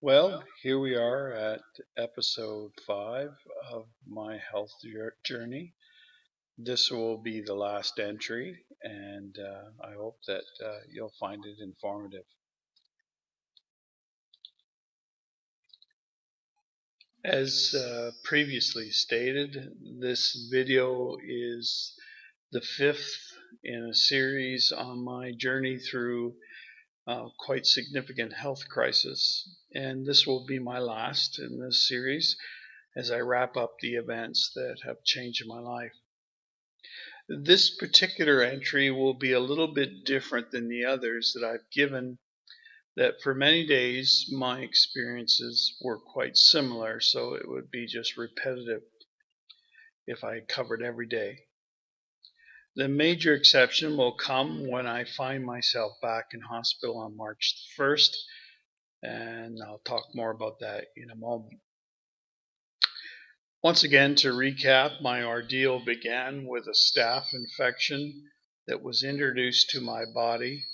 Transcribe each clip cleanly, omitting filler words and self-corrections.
Well, here we are at episode 5 of my health journey. This will be the last entry, and I hope that you'll find it informative. As previously stated, this video is the 5th in a series on my journey through quite significant health crisis, and this will be my last in this series as I wrap up the events that have changed my life. This particular entry will be a little bit different than the others that I've given, that for many days my experiences were quite similar, so it would be just repetitive if I covered every day. The major exception will come when I find myself back in hospital on March 1st, and I'll talk more about that in a moment. Once again, to recap, my ordeal began with a staph infection that was introduced to my body,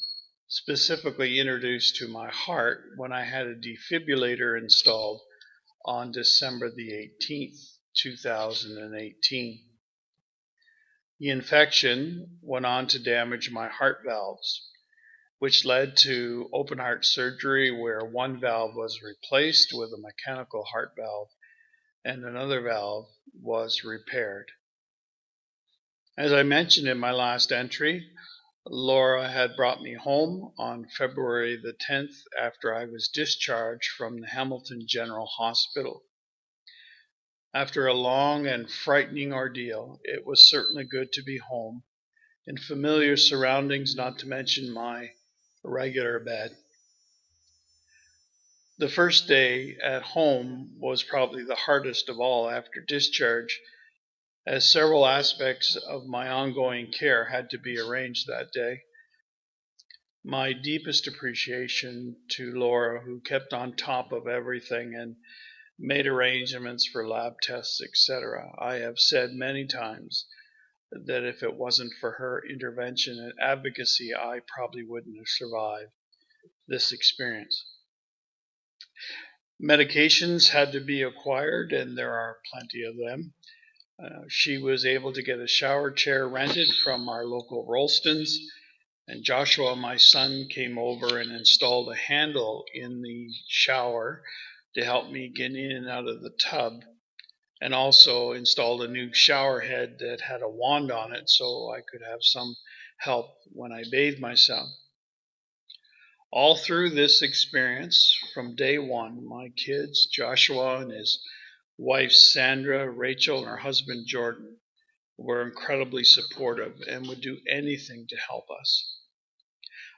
specifically introduced to my heart when I had a defibrillator installed on December the 18th, 2018. The infection went on to damage my heart valves, which led to open heart surgery where one valve was replaced with a mechanical heart valve and another valve was repaired. As I mentioned in my last entry, Laura had brought me home on February the 10th after I was discharged from the Hamilton General Hospital. After a long and frightening ordeal, it was certainly good to be home in familiar surroundings, not to mention my regular bed. The first day at home was probably the hardest of all after discharge, as several aspects of my ongoing care had to be arranged that day. My deepest appreciation to Laura, who kept on top of everything and made arrangements for lab tests, etc. I have said many times that if it wasn't for her intervention and advocacy, I probably wouldn't have survived this experience. Medications had to be acquired, and there are plenty of them. She was able to get a shower chair rented from our local Rolstons, and Joshua, my son, came over and installed a handle in the shower to help me get in and out of the tub, and also installed a new shower head that had a wand on it so I could have some help when I bathed myself. All through this experience, from day one, my kids, Joshua and his wife Sandra, Rachel, and her husband Jordan, were incredibly supportive and would do anything to help us.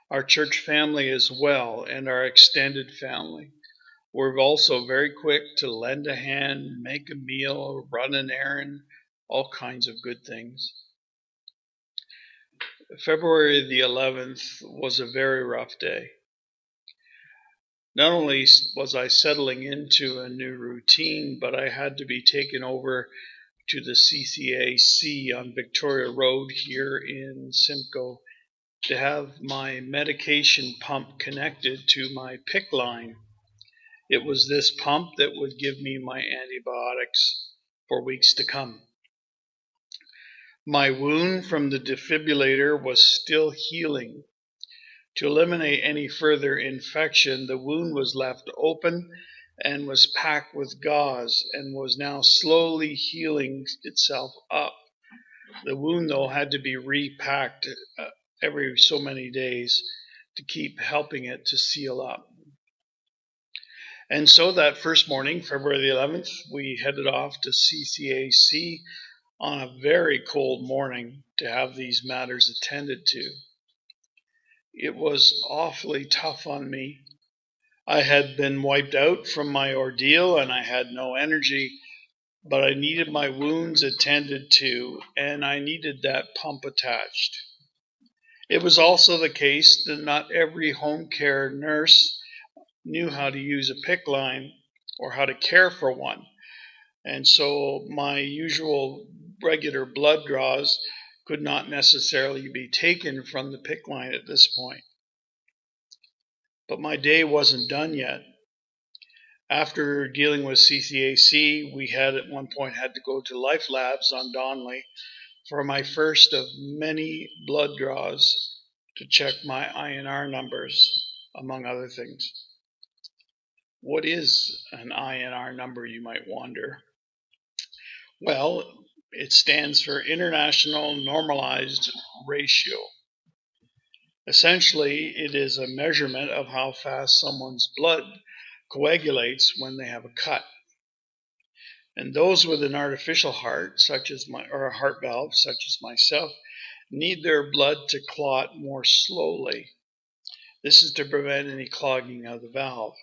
Our church family as well, and our extended family, were also very quick to lend a hand, make a meal, run an errand, all kinds of good things. February the 11th was a very rough day. Not only was I settling into a new routine, but I had to be taken over to the CCAC on Victoria Road here in Simcoe to have my medication pump connected to my PICC line. It was this pump that would give me my antibiotics for weeks to come. My wound from the defibrillator was still healing. To eliminate any further infection, the wound was left open and was packed with gauze and was now slowly healing itself up. The wound, though, had to be repacked every so many days to keep helping it to seal up. And so that first morning, February the 11th, we headed off to CCAC on a very cold morning to have these matters attended to. It was awfully tough on me. I had been wiped out from my ordeal and I had no energy, but I needed my wounds attended to and I needed that pump attached. It was also the case that not every home care nurse knew how to use a PICC line or how to care for one. And so my usual regular blood draws could not necessarily be taken from the PICC line at this point. But my day wasn't done yet. After dealing with CCAC, we had at one point had to go to Life Labs on Donley for my first of many blood draws to check my INR numbers, among other things. What is an INR number, you might wonder? Well, it stands for International Normalized Ratio. Essentially, it is a measurement of how fast someone's blood coagulates when they have a cut. And those with an artificial heart, or a heart valve, such as myself, need their blood to clot more slowly. This is to prevent any clogging of the valve.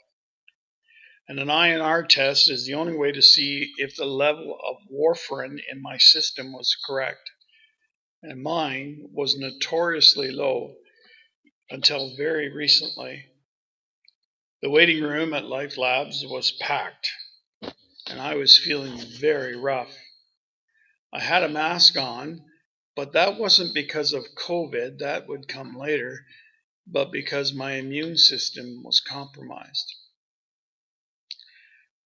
And an INR test is the only way to see if the level of warfarin in my system was correct. And mine was notoriously low until very recently. The waiting room at Life Labs was packed, and I was feeling very rough. I had a mask on, but that wasn't because of COVID, that would come later, but because my immune system was compromised.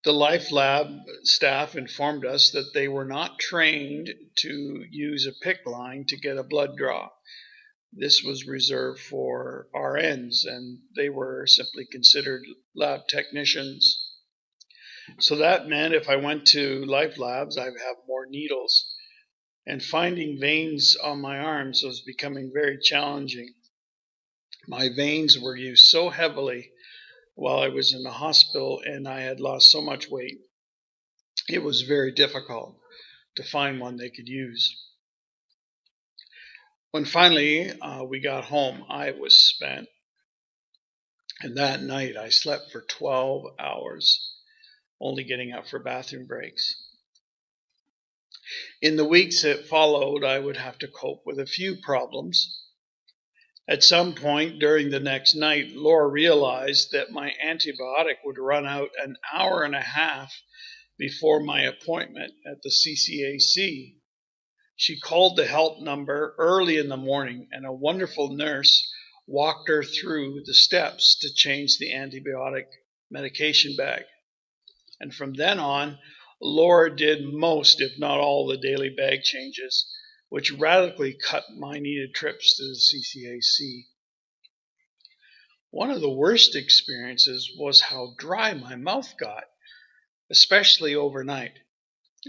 The Life Lab staff informed us that they were not trained to use a PICC line to get a blood draw. This was reserved for RNs, and they were simply considered lab technicians. So that meant if I went to Life Labs, I'd have more needles. And finding veins on my arms was becoming very challenging. My veins were used so heavily while I was in the hospital, and I had lost so much weight. It was very difficult to find one they could use. When finally we got home, I was spent. And that night I slept for 12 hours, only getting up for bathroom breaks. In the weeks that followed, I would have to cope with a few problems. At some point during the next night, Laura realized that my antibiotic would run out an hour and a half before my appointment at the CCAC. She called the help number early in the morning, and a wonderful nurse walked her through the steps to change the antibiotic medication bag. And from then on, Laura did most, if not all, the daily bag changes, which radically cut my needed trips to the CCAC. One of the worst experiences was how dry my mouth got, especially overnight.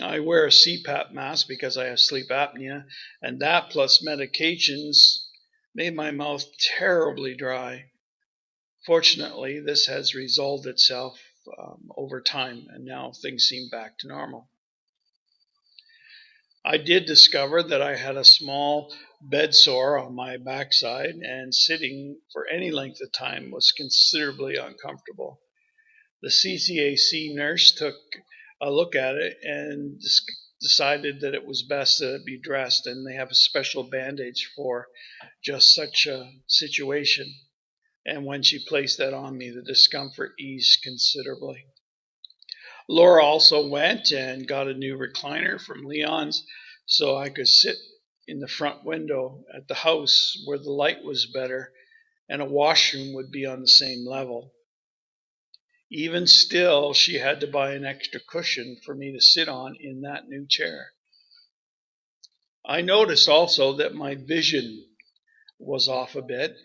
I wear a CPAP mask because I have sleep apnea, and that plus medications made my mouth terribly dry. Fortunately, this has resolved itself over time, and now things seem back to normal. I did discover that I had a small bed sore on my backside, and sitting for any length of time was considerably uncomfortable. The CCAC nurse took a look at it and decided that it was best that it be dressed, and they have a special bandage for just such a situation. And when she placed that on me, the discomfort eased considerably. Laura also went and got a new recliner from Leon's so I could sit in the front window at the house where the light was better and a washroom would be on the same level. Even still, she had to buy an extra cushion for me to sit on in that new chair. I noticed also that my vision was off a bit.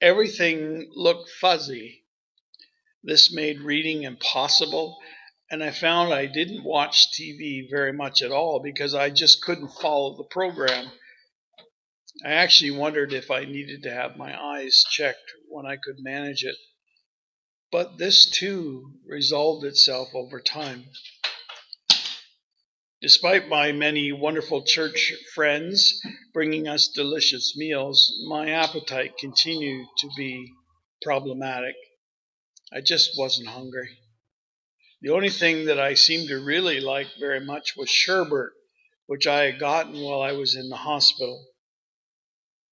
Everything looked fuzzy. This made reading impossible, and I found I didn't watch TV very much at all because I just couldn't follow the program. I actually wondered if I needed to have my eyes checked when I could manage it. But this too resolved itself over time. Despite my many wonderful church friends bringing us delicious meals, my appetite continued to be problematic. I just wasn't hungry. The only thing that I seemed to really like very much was sherbet, which I had gotten while I was in the hospital.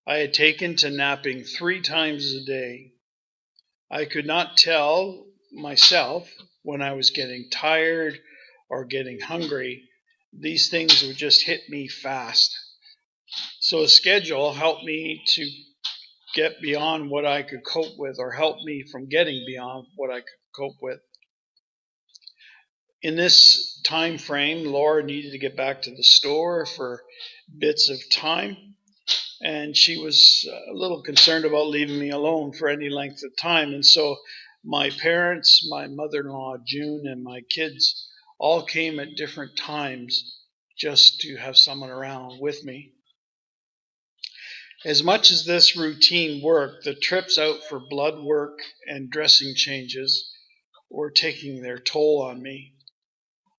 I had taken to napping 3 times a day. I could not tell myself when I was getting tired or getting hungry. These things would just hit me fast. So a schedule helped me to get beyond what I could cope with, or help me from getting beyond what I could cope with. In this time frame, Laura needed to get back to the store for bits of time, and she was a little concerned about leaving me alone for any length of time. And so my parents, my mother-in-law June, and my kids all came at different times just to have someone around with me. As much as this routine worked, the trips out for blood work and dressing changes were taking their toll on me.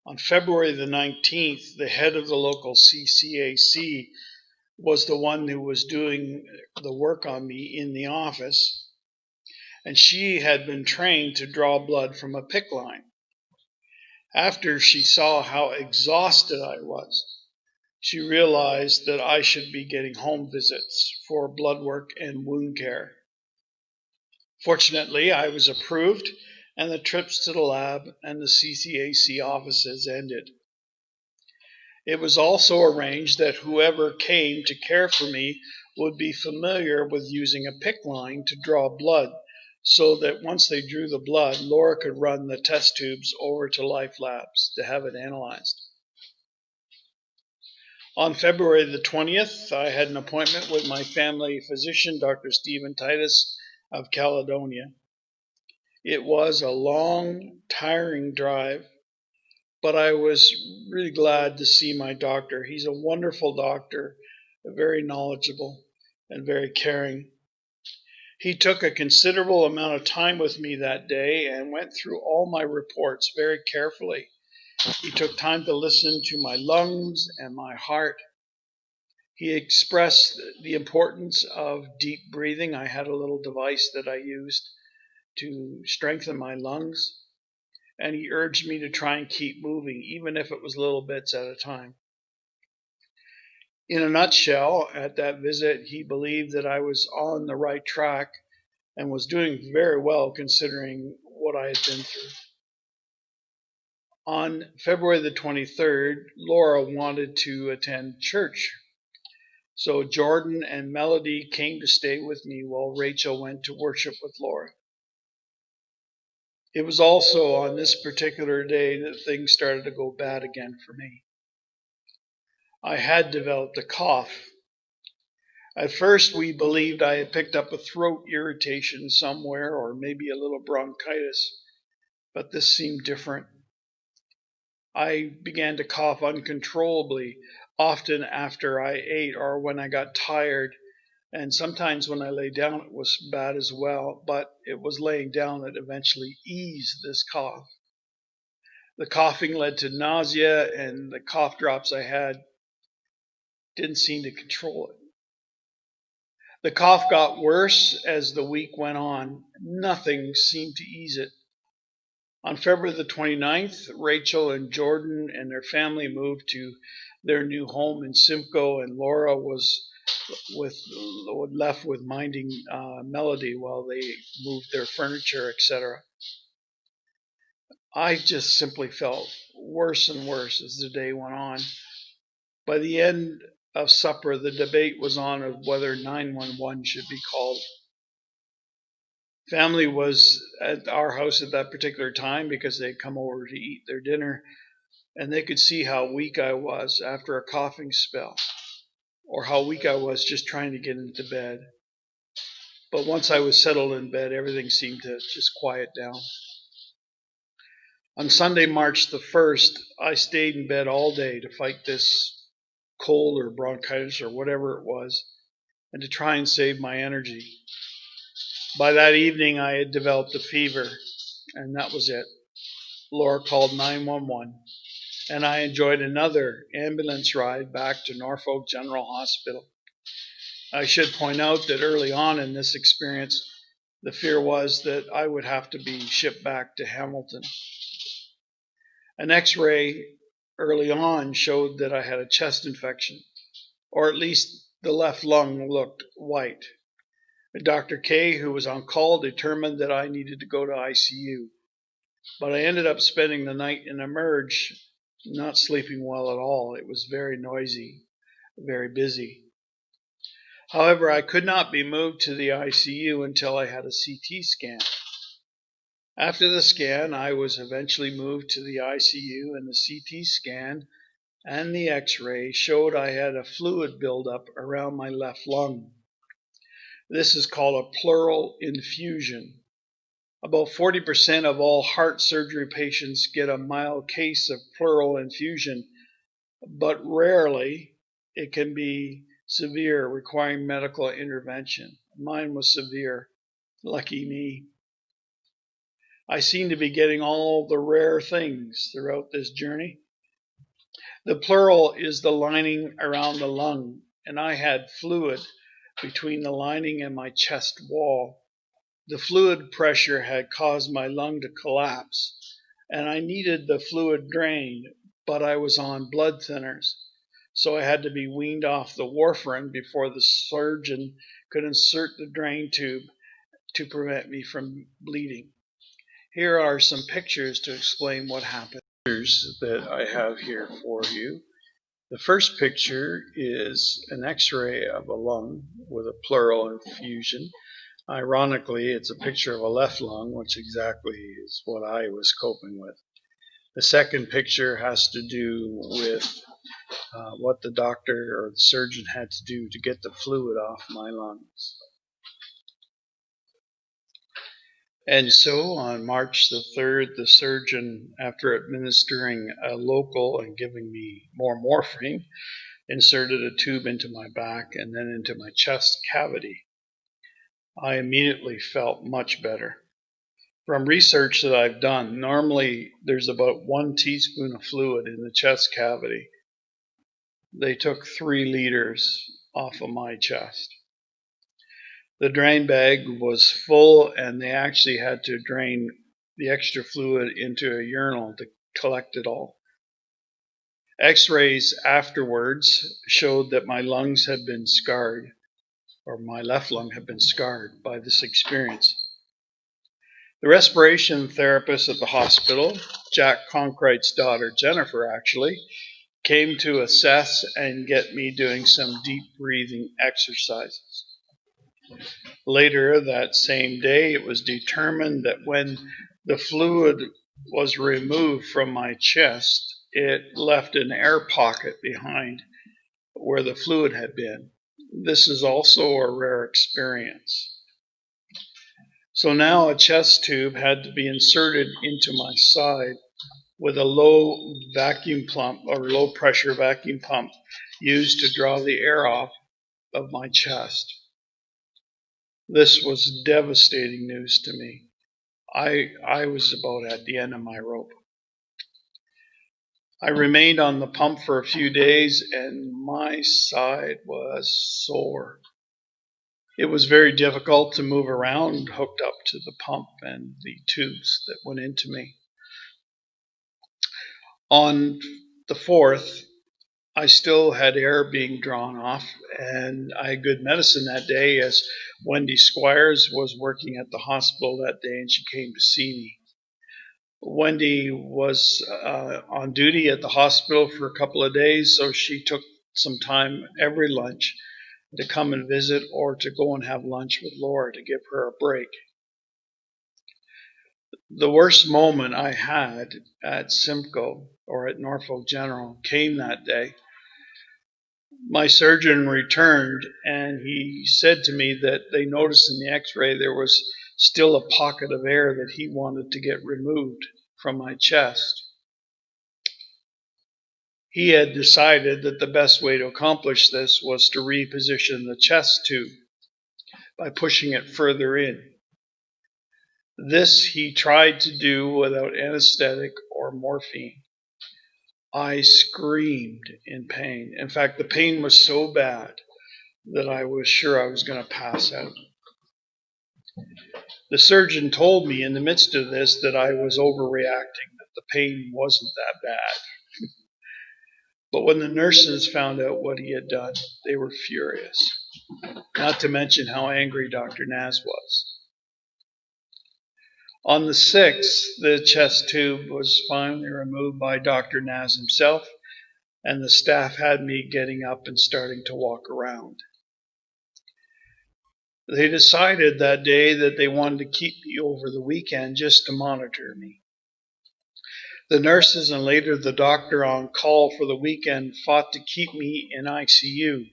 On February the 19th, the head of the local CCAC was the one who was doing the work on me in the office, and she had been trained to draw blood from a PICC line. After she saw how exhausted I was, she realized that I should be getting home visits for blood work and wound care. Fortunately, I was approved, and the trips to the lab and the CCAC offices ended. It was also arranged that whoever came to care for me would be familiar with using a PICC line to draw blood, so that once they drew the blood, Laura could run the test tubes over to Life Labs to have it analyzed. On February the 20th, I had an appointment with my family physician, Dr. Stephen Titus of Caledonia. It was a long, tiring drive, but I was really glad to see my doctor. He's a wonderful doctor, very knowledgeable and very caring. He took a considerable amount of time with me that day and went through all my reports very carefully. He took time to listen to my lungs and my heart. He expressed the importance of deep breathing. I had a little device that I used to strengthen my lungs. And he urged me to try and keep moving, even if it was little bits at a time. In a nutshell, at that visit, he believed that I was on the right track and was doing very well considering what I had been through. On February the 23rd, Laura wanted to attend church. So Jordan and Melody came to stay with me while Rachel went to worship with Laura. It was also on this particular day that things started to go bad again for me. I had developed a cough. At first, we believed I had picked up a throat irritation somewhere or maybe a little bronchitis, but this seemed different. I began to cough uncontrollably, often after I ate or when I got tired, and sometimes when I lay down it was bad as well, but it was laying down that eventually eased this cough. The coughing led to nausea, and the cough drops I had didn't seem to control it. The cough got worse as the week went on. Nothing seemed to ease it. On February the 29th, Rachel and Jordan and their family moved to their new home in Simcoe, and Laura was left with minding Melody while they moved their furniture, etc. I just simply felt worse and worse as the day went on. By the end of supper, the debate was on of whether 911 should be called. Family was at our house at that particular time because they'd come over to eat their dinner, and they could see how weak I was after a coughing spell, or how weak I was just trying to get into bed. But once I was settled in bed, everything seemed to just quiet down. On Sunday, March the 1st, I stayed in bed all day to fight this cold or bronchitis or whatever it was, and to try and save my energy. By that evening, I had developed a fever, and that was it. Laura called 911, and I enjoyed another ambulance ride back to Norfolk General Hospital. I should point out that early on in this experience, the fear was that I would have to be shipped back to Hamilton. An x-ray early on showed that I had a chest infection, or at least the left lung looked white. Dr. K, who was on call, determined that I needed to go to ICU. But I ended up spending the night in Emerge, not sleeping well at all. It was very noisy, very busy. However, I could not be moved to the ICU until I had a CT scan. After the scan, I was eventually moved to the ICU, and the CT scan and the X-ray showed I had a fluid buildup around my left lung. This is called a pleural infusion. About 40% of all heart surgery patients get a mild case of pleural infusion, but rarely it can be severe, requiring medical intervention. Mine was severe. Lucky me. I seem to be getting all the rare things throughout this journey. The pleural is the lining around the lung, and I had fluid between the lining and my chest wall. The fluid pressure had caused my lung to collapse, and I needed the fluid drained, but I was on blood thinners, so I had to be weaned off the warfarin before the surgeon could insert the drain tube to prevent me from bleeding. Here are some pictures to explain what happened. Pictures that I have here for you. The first picture is an X-ray of a lung with a pleural infusion. Ironically, it's a picture of a left lung, which exactly is what I was coping with. The second picture has to do with what the doctor or the surgeon had to do to get the fluid off my lungs. And so on March the 3rd, the surgeon, after administering a local and giving me more morphine, inserted a tube into my back and then into my chest cavity. I immediately felt much better. From research that I've done, normally there's about 1 teaspoon of fluid in the chest cavity. They took 3 liters off of my chest. The drain bag was full, and they actually had to drain the extra fluid into a urinal to collect it all. X-rays afterwards showed that my lungs had been scarred, or my left lung had been scarred by this experience. The respiration therapist at the hospital, Jack Conkright's daughter, Jennifer, actually, came to assess and get me doing some deep breathing exercises. Later that same day, it was determined that when the fluid was removed from my chest, it left an air pocket behind where the fluid had been. This is also a rare experience. So now a chest tube had to be inserted into my side with a low vacuum pump or low pressure vacuum pump used to draw the air off of my chest. This was devastating news to me. I was about at the end of my rope. I remained on the pump for a few days, and my side was sore. It was very difficult to move around hooked up to the pump and the tubes that went into me. On the 4th, I still had air being drawn off, and I had good medicine that day as Wendy Squires was working at the hospital that day, and she came to see me. Wendy was on duty at the hospital for a couple of days, so she took some time every lunch to come and visit or to go and have lunch with Laura to give her a break. The worst moment I had at Simcoe or at Norfolk General came that day. My surgeon returned, and he said to me that they noticed in the X-ray there was still a pocket of air that he wanted to get removed from my chest. He had decided that the best way to accomplish this was to reposition the chest tube by pushing it further in. This he tried to do without anesthetic or morphine. I screamed in pain. In fact, the pain was so bad that I was sure I was going to pass out. The surgeon told me in the midst of this that I was overreacting, that the pain wasn't that bad. But when the nurses found out what he had done, they were furious, not to mention how angry Dr. Naz was. On the 6th, the chest tube was finally removed by Dr. Naz himself, and the staff had me getting up and starting to walk around. They decided that day that they wanted to keep me over the weekend just to monitor me. The nurses and later the doctor on call for the weekend fought to keep me in ICU.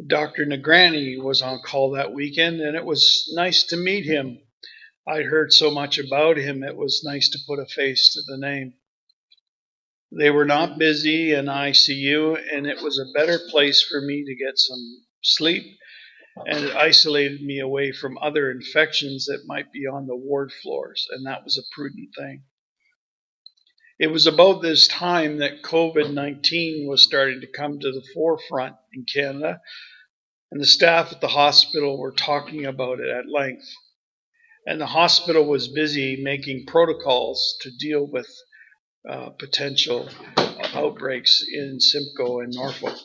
Dr. Nagrani was on call that weekend, and it was nice to meet him. I'd heard so much about him, it was nice to put a face to the name. They were not busy in ICU, and it was a better place for me to get some sleep, and it isolated me away from other infections that might be on the ward floors, and that was a prudent thing. It was about this time that COVID-19 was starting to come to the forefront in Canada, and the staff at the hospital were talking about it at length. And the hospital was busy making protocols to deal with potential outbreaks in Simcoe and Norfolk.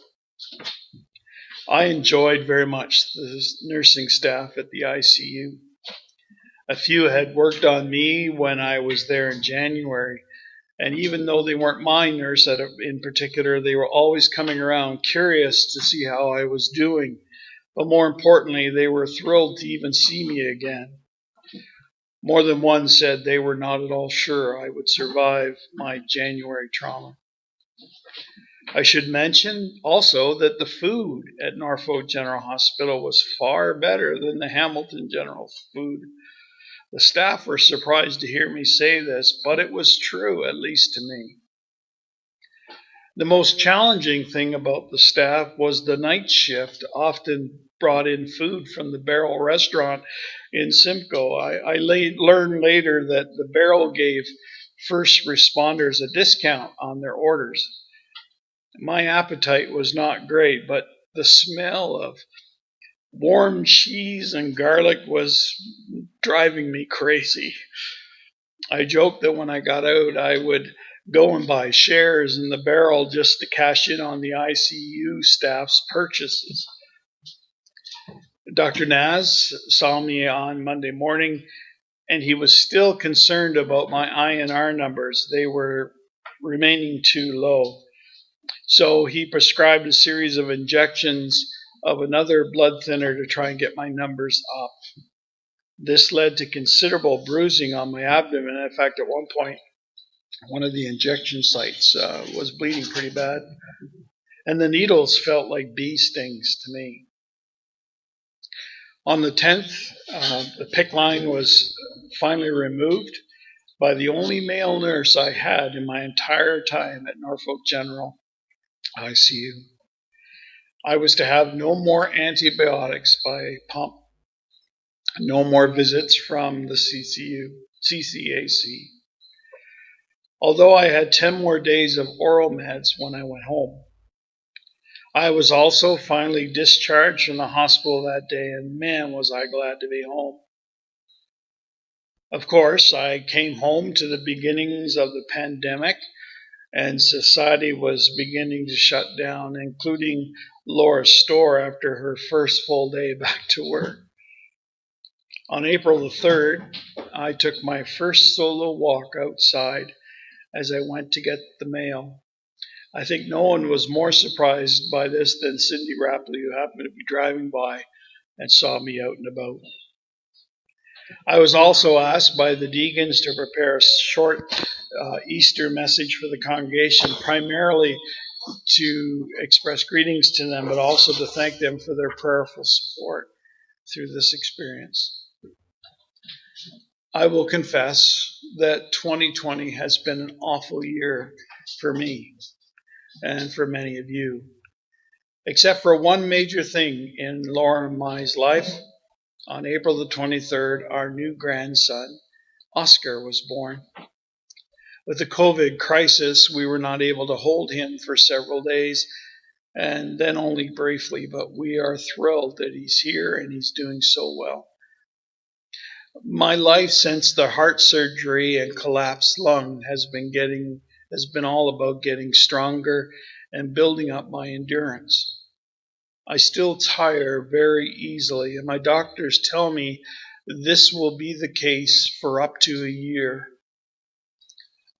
I enjoyed very much the nursing staff at the ICU. A few had worked on me when I was there in January, and even though they weren't my nurse in particular, they were always coming around curious to see how I was doing. But more importantly, they were thrilled to even see me again. More than one said they were not at all sure I would survive my January trauma. I should mention also that the food at Norfolk General Hospital was far better than the Hamilton General food. The staff were surprised to hear me say this, but it was true, at least to me. The most challenging thing about the staff was the night shift often brought in food from the Barrel restaurant in Simcoe. I learned later that the Barrel gave first responders a discount on their orders. My appetite was not great, but the smell of warm cheese and garlic was driving me crazy. I joked that when I got out, I would go and buy shares in the Barrel just to cash in on the ICU staff's purchases. Dr. Naz saw me on Monday morning, and he was still concerned about my INR numbers. They were remaining too low. So he prescribed a series of injections of another blood thinner to try and get my numbers up. This led to considerable bruising on my abdomen. In fact, at one point, one of the injection sites was bleeding pretty bad. And the needles felt like bee stings to me. On the 10th, the PICC line was finally removed by the only male nurse I had in my entire time at Norfolk General ICU. I was to have no more antibiotics by pump, no more visits from the CCAC. Although I had 10 more days of oral meds when I went home. I was also finally discharged from the hospital that day, and man, was I glad to be home. Of course, I came home to the beginnings of the pandemic, and society was beginning to shut down, including Laura's store after her first full day back to work. On April the 3rd, I took my first solo walk outside as I went to get the mail. I think no one was more surprised by this than Cindy Rapley, who happened to be driving by and saw me out and about. I was also asked by the deacons to prepare a short Easter message for the congregation, primarily to express greetings to them, but also to thank them for their prayerful support through this experience. I will confess that 2020 has been an awful year for me and for many of you. Except for one major thing in Laura and my's life, on April the 23rd, our new grandson, Oscar, was born. With the COVID crisis, we were not able to hold him for several days, and then only briefly, but we are thrilled that he's here and he's doing so well. My life since the heart surgery and collapsed lung has been all about getting stronger and building up my endurance. I still tire very easily, and my doctors tell me this will be the case for up to a year.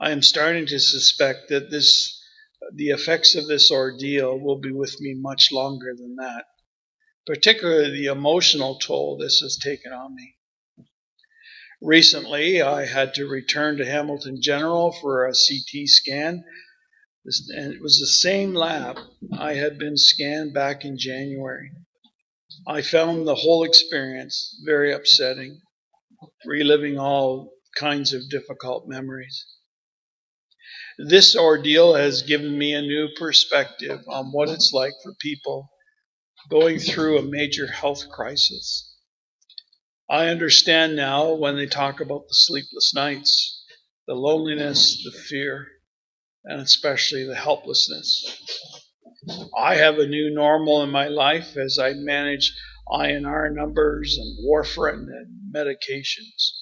I am starting to suspect that the effects of this ordeal will be with me much longer than that. particularly the emotional toll this has taken on me. Recently, I had to return to Hamilton General for a CT scan, and it was the same lab I had been scanned back in January. I found the whole experience very upsetting, reliving all kinds of difficult memories. This ordeal has given me a new perspective on what it's like for people going through a major health crisis. I understand now when they talk about the sleepless nights, the loneliness, the fear, and especially the helplessness. I have a new normal in my life as I manage INR numbers and warfarin and medications.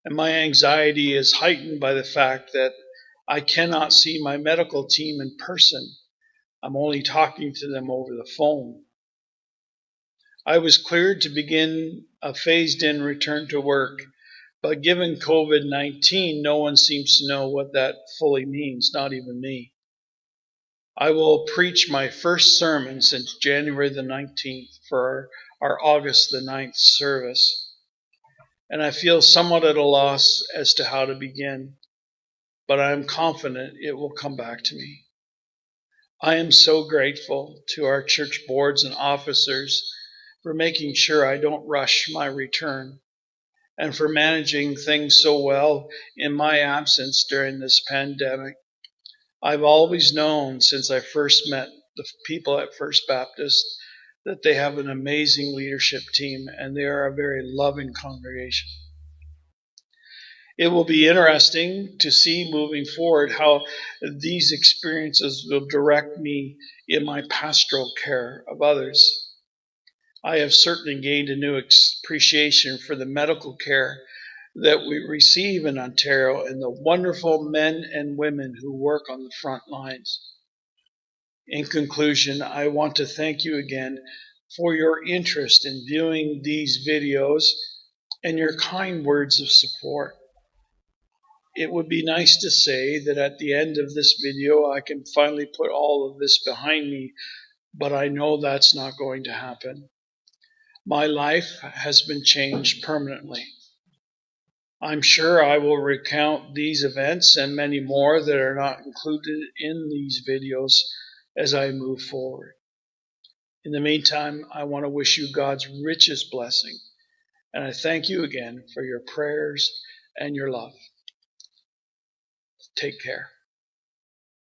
And my anxiety is heightened by the fact that I cannot see my medical team in person. I'm only talking to them over the phone. I was cleared to begin a phased-in return to work, but given COVID-19, no one seems to know what that fully means, not even me. I will preach my first sermon since January the 19th for our August the 9th service, and I feel somewhat at a loss as to how to begin, but I am confident it will come back to me. I am so grateful to our church boards and officers for making sure I don't rush my return and for managing things so well in my absence during this pandemic. I've always known since I first met the people at First Baptist that they have an amazing leadership team and they are a very loving congregation. It will be interesting to see moving forward how these experiences will direct me in my pastoral care of others. I have certainly gained a new appreciation for the medical care that we receive in Ontario and the wonderful men and women who work on the front lines. In conclusion, I want to thank you again for your interest in viewing these videos and your kind words of support. It would be nice to say that at the end of this video I can finally put all of this behind me, but I know that's not going to happen. My life has been changed permanently. I'm sure I will recount these events and many more that are not included in these videos as I move forward. In the meantime, I want to wish you God's richest blessing, and I thank you again for your prayers and your love. Take care.